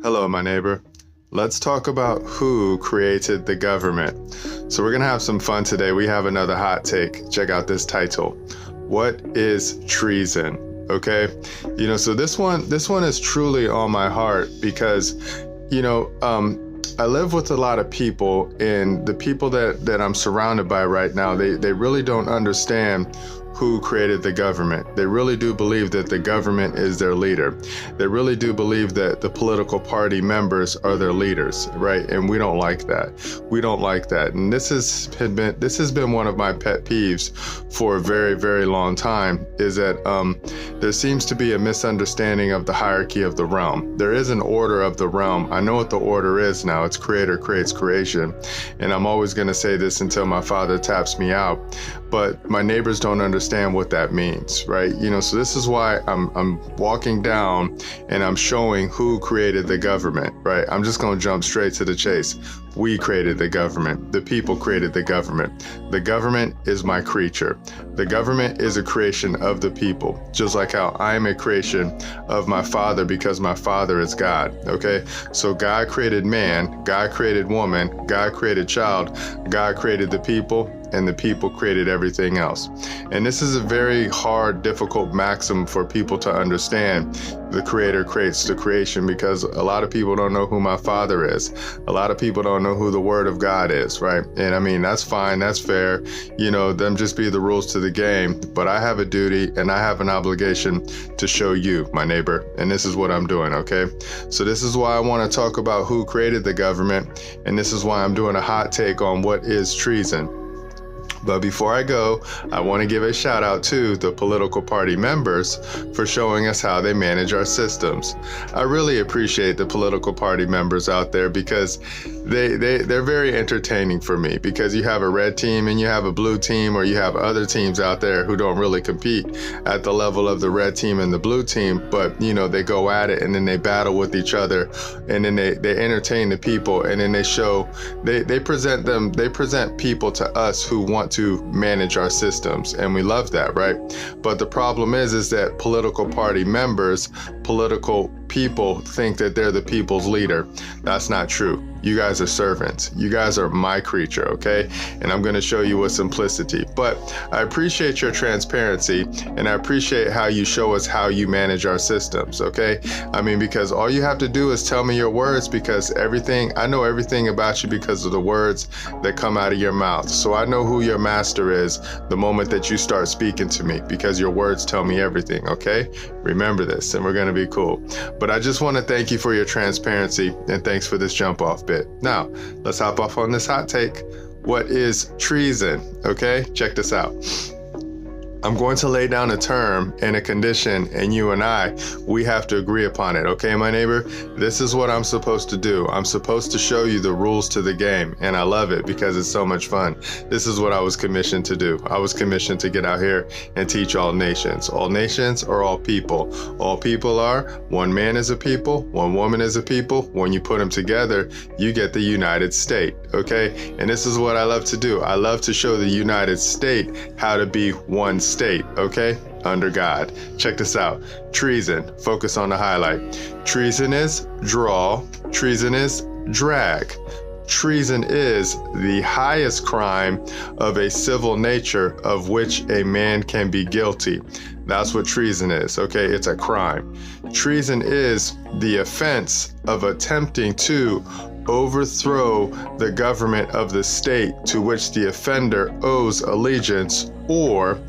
Hello, my neighbor. Let's talk about who created the government. So we're going to have some fun today. We have another hot take. Check out this title. What is treason? Okay. So this one is truly on my heart because, I live with a lot of people, and the people that I'm surrounded by right now, they really don't understand who created the government. They really do believe that the government is their leader. They really do believe that the political party members are their leaders, right? And we don't like that. We don't like that. And this has been one of my pet peeves for a very, very long time, is that there seems to be a misunderstanding of the hierarchy of the realm. There is an order of the realm. I know what the order is now. It's creator creates creation. And I'm always going to say this until my father taps me out. But my neighbors don't understand what that means, right? So this is why I'm walking down and I'm showing who created the government, right? I'm just going to jump straight to the chase. We created the government. The people created the government. The government is my creature. The government is a creation of the people, just like how I am a creation of my Father because my Father is God, okay? So God created man, God created woman, God created child, God created the people, and the people created everything else. And this is a very hard, difficult maxim for people to understand. The creator creates the creation, because a lot of people don't know who my Father is. A lot of people don't know who the Word of God is, right? And I mean, that's fine, that's fair. Them just be the rules to the game. But I have a duty and I have an obligation to show you, my neighbor. And this is what I'm doing, okay? So this is why I want to talk about who created the government. And this is why I'm doing a hot take on what is treason. But before I go, I want to give a shout out to the political party members for showing us how they manage our systems. I really appreciate the political party members out there, because they're very entertaining for me, because you have a red team and you have a blue team, or you have other teams out there who don't really compete at the level of the red team and the blue team, but they go at it and then they battle with each other, and then they entertain the people, and then they present people to us who want to manage our systems, and we love that, right? But the problem is that political party members, political people think that they're the people's leader. That's not true. You guys are servants. You guys are my creature, okay? And I'm going to show you with simplicity. But I appreciate your transparency, and I appreciate how you show us how you manage our systems, okay? I mean, because all you have to do is tell me your words, because I know everything about you because of the words that come out of your mouth. So I know who your master is the moment that you start speaking to me, because your words tell me everything, okay? Remember this, and we're going to be cool. But I just want to thank you for your transparency, and thanks for this jump off bit. Now, let's hop off on this hot take. What is treason? Okay, check this out. I'm going to lay down a term and a condition, and you and we have to agree upon it. Okay, my neighbor? This is what I'm supposed to do. I'm supposed to show you the rules to the game, and I love it because it's so much fun. This is what I was commissioned to do. I was commissioned to get out here and teach all nations. All nations are all people. All people are, one man is a people, one woman is a people. When you put them together, you get the United States, okay? And this is what I love to do. I love to show the United States how to be one state, okay? Under God. Check this out. Treason. Focus on the highlight. Treason is draw. Treason is drag. Treason is the highest crime of a civil nature of which a man can be guilty. That's what treason is, okay? It's a crime. Treason is the offense of attempting to overthrow the government of the state to which the offender owes allegiance, or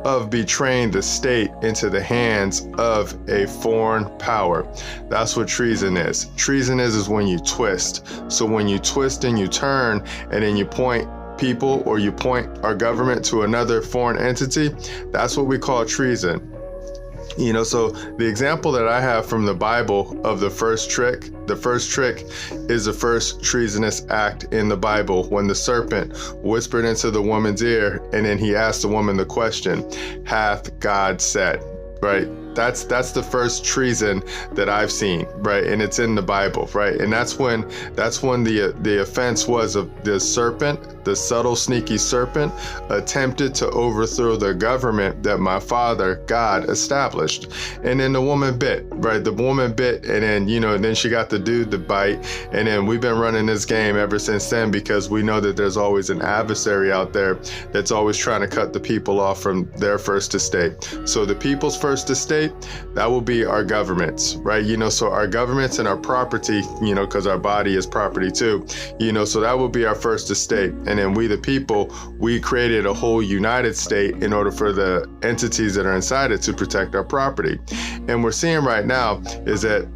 of betraying the state into the hands of a foreign power. That's what treason is. Treason is when you twist. So when you twist and you turn, and then you point people, or you point our government to another foreign entity, that's what we call treason. So the example that I have from the Bible of the first trick is the first treasonous act in the Bible, when the serpent whispered into the woman's ear, and then he asked the woman the question, "Hath God said?" Right? That's the first treason that I've seen, right? And it's in the Bible, right? And that's when the offense was of the serpent the subtle, sneaky serpent, attempted to overthrow the government that my father, God, established. And then the woman bit, right? The woman bit, and then, then she got the dude to bite. And then we've been running this game ever since then, because we know that there's always an adversary out there that's always trying to cut the people off from their first estate. So the people's first estate, that will be our governments, right? So our governments and our property, because our body is property too, so that will be our first estate. And then we, the people, we created a whole united state in order for the entities that are inside it to protect our property. And we're seeing right now is that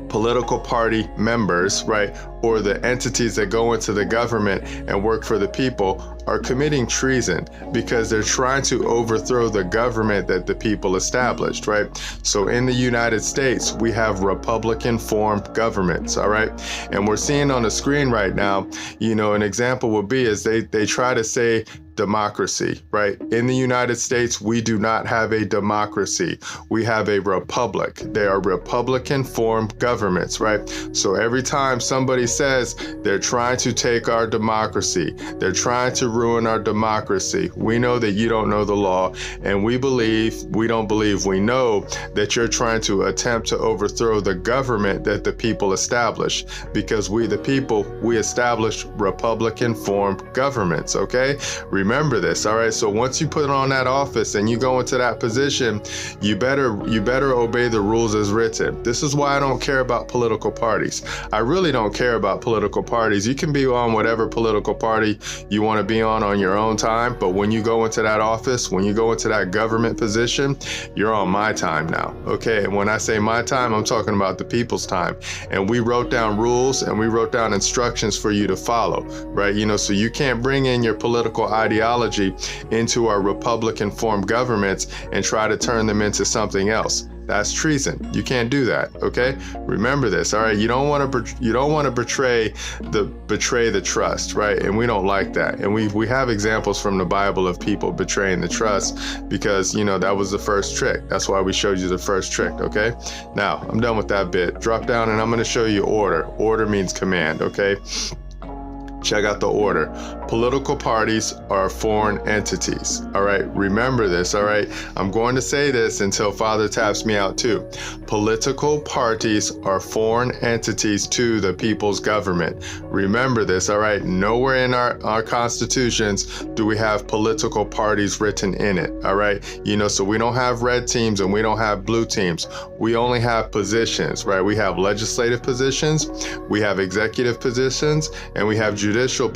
political party members, right, or the entities that go into the government and work for the people are committing treason because they're trying to overthrow the government that the people established, right? So in the United States, we have Republican formed governments, all right? And we're seeing on the screen right now, an example would be is they try to say democracy, right? In the United States, we do not have a democracy. We have a republic. They are Republican formed governments, right? So every time somebody says they're trying to take our democracy, they're trying to ruin our democracy, we know that you don't know the law, and we know that you're trying to attempt to overthrow the government that the people established, because we, the people, we established Republican formed governments, okay? Remember this, all right? So once you put on that office and you go into that position, you better obey the rules as written. This is why I don't care about political parties. I really don't care about political parties. You can be on whatever political party you want to be on your own time, but when you go into that office, when you go into that government position, you're on my time now, okay? And when I say my time, I'm talking about the people's time. And we wrote down rules and we wrote down instructions for you to follow, right? So you can't bring in your political ideology into our Republican formed governments and try to turn them into something else. That's treason. You can't do that, okay? Remember this, all right? You don't want to betray the trust, right? And we don't like that. And we have examples from the Bible of people betraying the trust because, that was the first trick. That's why we showed you the first trick, okay? Now, I'm done with that bit. Drop down and I'm going to show you order. Order means command, okay? Check out the order. Political parties are foreign entities. All right. Remember this. All right. I'm going to say this until Father taps me out too. Political parties are foreign entities to the people's government. Remember this. All right. Nowhere in our constitutions do we have political parties written in it. All right. So we don't have red teams and we don't have blue teams. We only have positions, right? We have legislative positions, we have executive positions, and we have judicial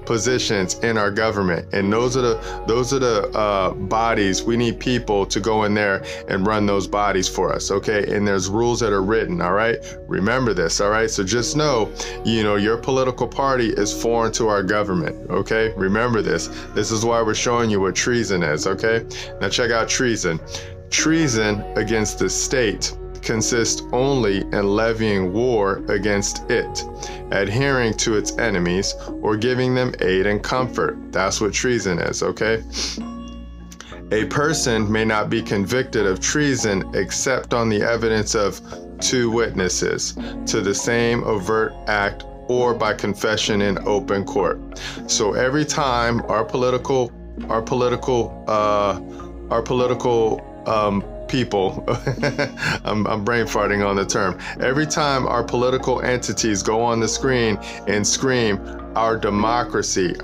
positions in our government. And those are the bodies. We need people to go in there and run those bodies for us, okay? And there's rules that are written, all right? Remember this, all right? So just know, your political party is foreign to our government, okay? Remember this. This is why we're showing you what treason is, okay? Now check out treason. Treason against the state consists only in levying war against it, adhering to its enemies, or giving them aid and comfort. That's what treason is, okay? A person may not be convicted of treason except on the evidence of 2 witnesses to the same overt act or by confession in open court. So every time our political people, I'm brain farting on the term. Every time our political entities go on the screen and scream, our democracy,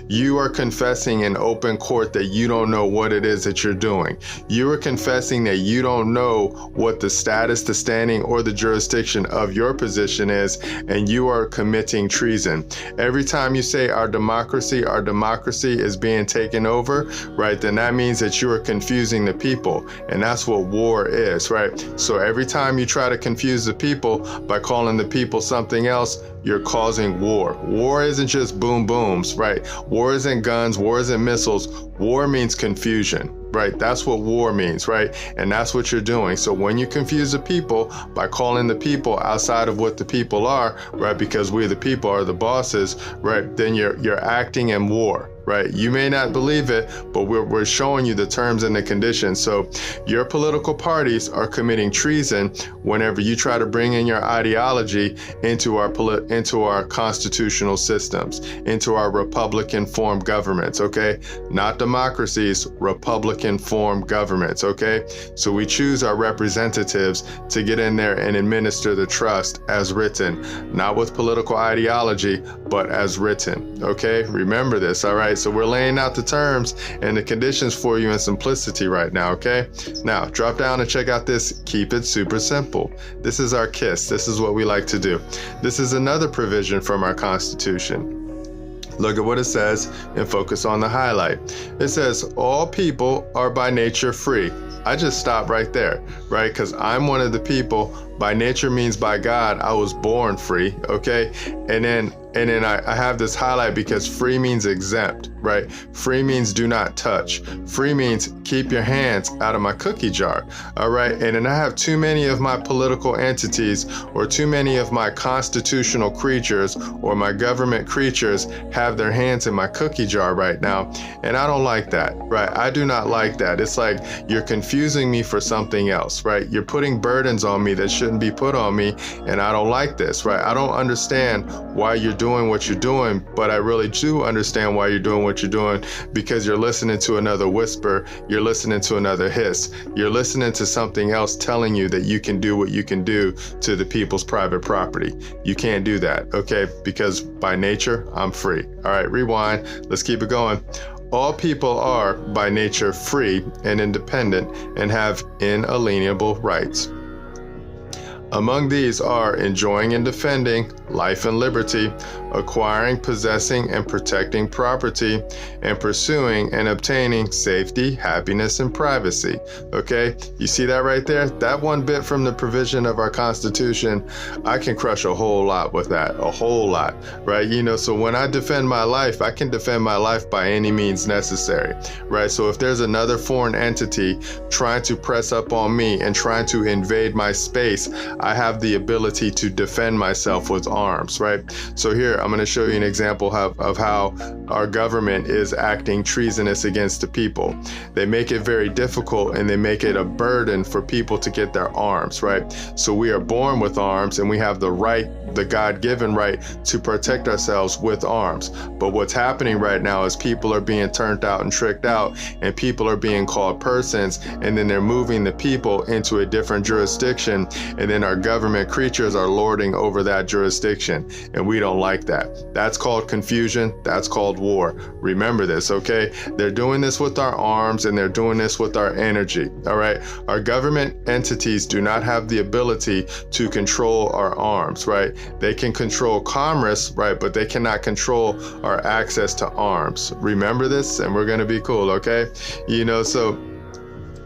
you are confessing in open court that you don't know what it is that you're doing. You are confessing that you don't know what the status, the standing, or the jurisdiction of your position is, and you are committing treason. Every time you say our democracy is being taken over, right, then that means that you are confusing the people, and that's what war is, right? So every time you try to confuse the people by calling the people something else, you're causing war. War isn't just boom booms, right? War isn't guns, war isn't missiles. War means confusion, right? That's what war means, right? And that's what you're doing. So when you confuse the people by calling the people outside of what the people are, right? Because we the people are the bosses, right? Then you're acting in war. right? You may not believe it, but we're showing you the terms and the conditions. So your political parties are committing treason whenever you try to bring in your ideology into our constitutional systems, into our Republican-formed governments, okay? Not democracies, Republican-formed governments, okay? So we choose our representatives to get in there and administer the trust as written, not with political ideology, but as written, okay? Remember this, all right? So we're laying out the terms and the conditions for you in simplicity right now, okay? Now, drop down and check out this. Keep it super simple. This is our KISS. This is what we like to do. This is another provision from our Constitution. Look at what it says and focus on the highlight. It says, all people are by nature free. I just stopped right there, right? Because I'm one of the people, by nature means by God, I was born free, okay? And then I have this highlight because free means exempt, right? Free means do not touch. Free means keep your hands out of my cookie jar, all right? And then I have too many of my political entities or too many of my constitutional creatures or my government creatures have their hands in my cookie jar right now. And I don't like that, right? I do not like that. It's like you're confusing me for something else, right? You're putting burdens on me that shouldn't be put on me, and I don't like this, right? I don't understand why you're doing what you're doing, but I really do understand why you're doing what you're doing, because you're listening to another whisper, you're listening to another hiss, you're listening to something else telling you that you can do what you can do to the people's private property. You can't do that, okay? Because by nature, I'm free. All right, rewind. Let's keep it going. All people are by nature free and independent and have inalienable rights. Among these are enjoying and defending life and liberty, acquiring, possessing, and protecting property, and pursuing and obtaining safety, happiness, and privacy. Okay, you see that right there? That one bit from the provision of our Constitution, I can crush a whole lot with that, a whole lot, right? You know, so when I defend my life, I can defend my life by any means necessary, right? So if there's another foreign entity trying to press up on me and trying to invade my space, I have the ability to defend myself with arms, right? So here, I'm going to show you an example of how our government is acting treasonous against the people. They make it very difficult and they make it a burden for people to get their arms, right? So we are born with arms and we have the right, the God-given right to protect ourselves with arms. But what's happening right now is people are being turned out and tricked out, and people are being called persons, and then they're moving the people into a different jurisdiction, and then our government creatures are lording over that jurisdiction, and we don't like that. That's called confusion. That's called war. Remember this, okay? They're doing this with our arms and they're doing this with our energy, all right? Our government entities do not have the ability to control our arms, right? They can control commerce, right? But they cannot control our access to arms. Remember this, and we're going to be cool, okay? You know, so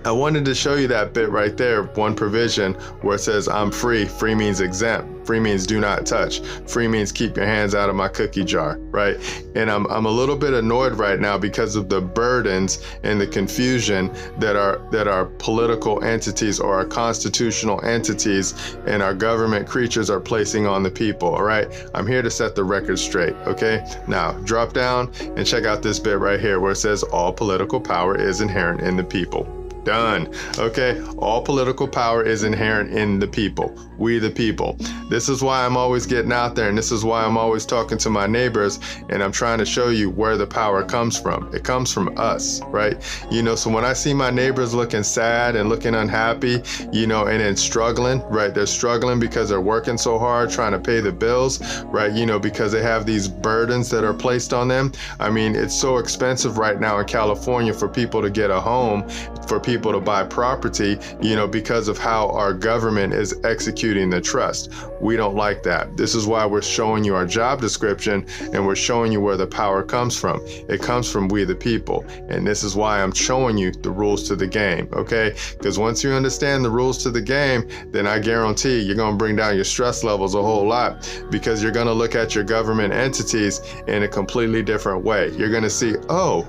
I wanted to show you that bit right there, one provision where it says I'm free. Free means exempt. Free means do not touch. Free means keep your hands out of my cookie jar, right? And I'm a little bit annoyed right now because of the burdens and the confusion that our political entities or our constitutional entities and our government creatures are placing on the people, all right? I'm here to set the record straight, okay? Now, drop down and check out this bit right here where it says all political power is inherent in the people. Done. Okay, all political power is inherent in the people, we the people. This is why I'm always getting out there, and this is why I'm always talking to my neighbors, and I'm trying to show you where the power comes from. It comes from us, right? You know, so when I see my neighbors looking sad and looking unhappy, you know, and then struggling, right? They're struggling because they're working so hard trying to pay the bills, right? You know, because they have these burdens that are placed on them. I mean, it's so expensive right now in California for people to get a home, for people to buy property, you know, because of how our government is executing the trust. We don't like that. This is why we're showing you our job description and we're showing you where the power comes from. It comes from we the people. And this is why I'm showing you the rules to the game, okay? Because once you understand the rules to the game, then I guarantee you're going to bring down your stress levels a whole lot, because you're going to look at your government entities in a completely different way. You're going to see, oh,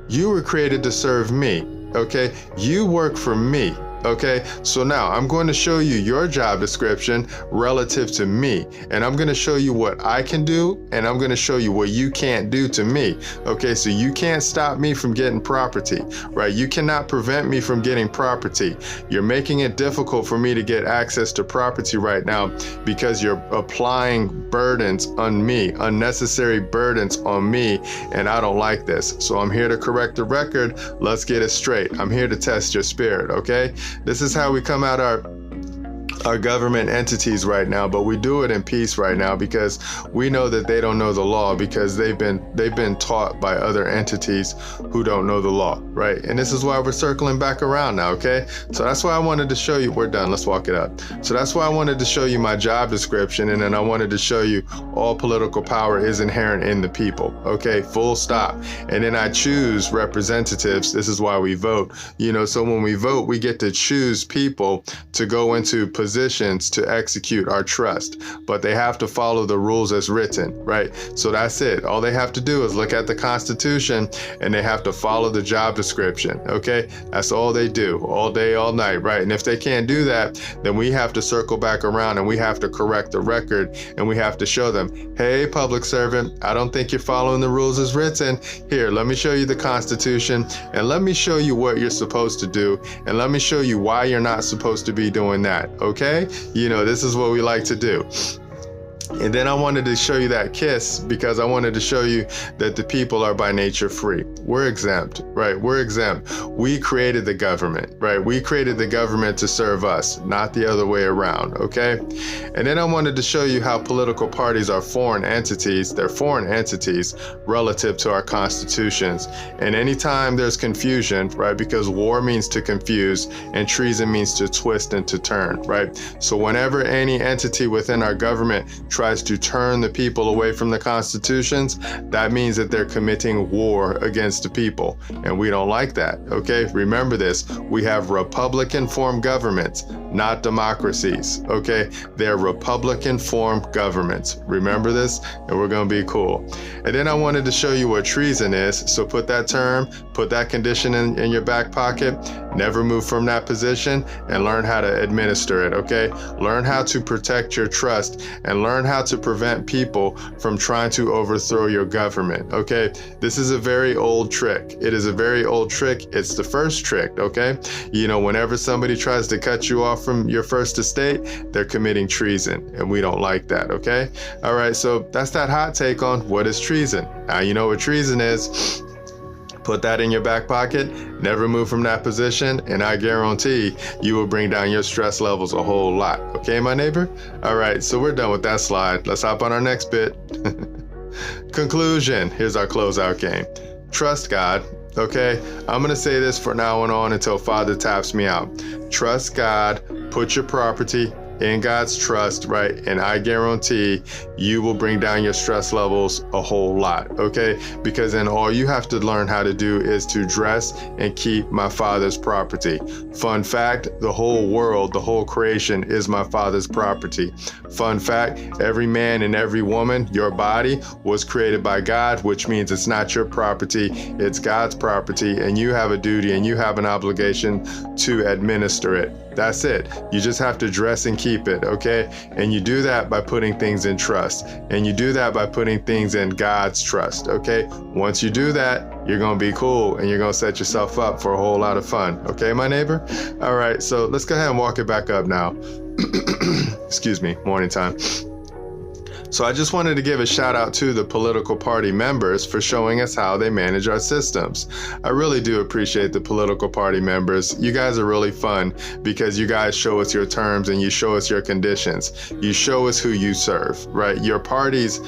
you were created to serve me. Okay, you work for me. Okay, so now I'm going to show you your job description relative to me, and I'm going to show you what I can do, and I'm going to show you what you can't do to me. Okay, so you can't stop me from getting property, right? You cannot prevent me from getting property. You're making it difficult for me to get access to property right now because you're applying burdens on me, unnecessary burdens on me, and I don't like this. So I'm here to correct the record. Let's get it straight. I'm here to test your spirit, okay? This is how we come at our government entities right now, but we do it in peace right now because we know that they don't know the law because they've been taught by other entities who don't know the law, right? And this is why we're circling back around now, okay? So that's why I wanted to show you, we're done, let's walk it up. So that's why I wanted to show you my job description, and then I wanted to show you all political power is inherent in the people, okay? Full stop. And then I choose representatives. This is why we vote, so when we vote, we get to choose people to go into positions to execute our trust, but they have to follow the rules as written, right? So that's it. All they have to do is look at the Constitution and they have to follow the job description, okay? That's all they do all day, all night, right? And if they can't do that, then we have to circle back around and we have to correct the record and we have to show them, hey, public servant, I don't think you're following the rules as written. Here, let me show you the Constitution and let me show you what you're supposed to do and let me show you why you're not supposed to be doing that, okay? This is what we like to do. And then I wanted to show you that kiss because I wanted to show you that the people are by nature free. We're exempt, right? We're exempt. We created the government, right? We created the government to serve us, not the other way around, okay? And then I wanted to show you how political parties are foreign entities. They're foreign entities relative to our constitutions. And anytime there's confusion, right? Because war means to confuse and treason means to twist and to turn, right? So whenever any entity within our government tries to turn the people away from the constitutions, that means that they're committing war against the people. And we don't like that, okay? Remember this, we have Republican form governments, not democracies, okay? They're Republican form governments. Remember this, and we're gonna be cool. And then I wanted to show you what treason is. So put that term, put that condition in your back pocket, never move from that position, and learn how to administer it, okay? Learn how to protect your trust and learn how to prevent people from trying to overthrow your government, okay? This is a very old trick. It is a very old trick. It's the first trick, okay? Whenever somebody tries to cut you off from your first estate, they're committing treason, and we don't like that, okay? All right, so that's that hot take on what is treason. Now you know what treason is. Put that in your back pocket, never move from that position, and I guarantee you will bring down your stress levels a whole lot. Okay, my neighbor? All right, so we're done with that slide. Let's hop on our next bit. Conclusion. Here's our closeout game. Trust God. Okay, I'm going to say this from now on until Father taps me out. Trust God, put your property in God's trust, right? And I guarantee you will bring down your stress levels a whole lot, okay? Because then all you have to learn how to do is to dress and keep my Father's property. Fun fact, the whole world, the whole creation is my Father's property. Fun fact, every man and every woman, your body was created by God, which means it's not your property, it's God's property, and you have a duty and you have an obligation to administer it. That's it. You just have to dress and keep it, okay? And you do that by putting things in trust. And you do that by putting things in God's trust, okay? Once you do that, you're going to be cool and you're going to set yourself up for a whole lot of fun, okay, my neighbor? All right, so let's go ahead and walk it back up now. Excuse me, morning time. So I just wanted to give a shout out to the political party members for showing us how they manage our systems. I really do appreciate the political party members. You guys are really fun because you guys show us your terms and you show us your conditions. You show us who you serve, right? Your parties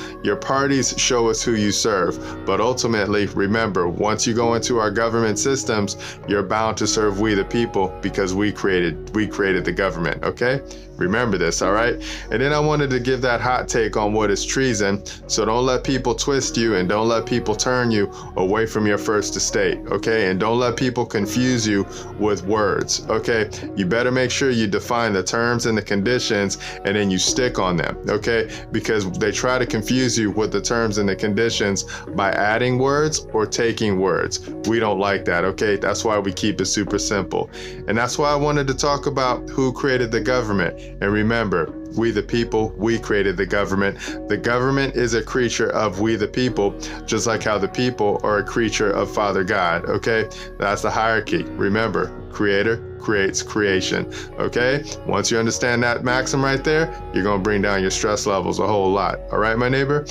show us who you serve. But ultimately, remember, once you go into our government systems, you're bound to serve we the people because we created the government, okay? Remember this, all right? And then I wanted to give that hot take on on what is treason. So don't let people twist you, and don't let people turn you away from your first estate, okay? And don't let people confuse you with words, okay? You better make sure you define the terms and the conditions, and then you stick on them, okay? Because they try to confuse you with the terms and the conditions by adding words or taking words. We don't like that, okay? That's why we keep it super simple. And that's why I wanted to talk about who created the government. And remember, we the people, we created the government. The government is a creature of we the people, just like how the people are a creature of Father God, okay? That's the hierarchy. Remember, creator creates creation, okay? Once you understand that maxim right there, you're gonna bring down your stress levels a whole lot. All right, my neighbor?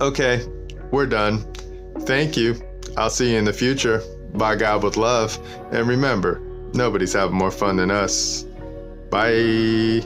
Okay, we're done. Thank you. I'll see you in the future. By God with love. And remember, nobody's having more fun than us. Bye.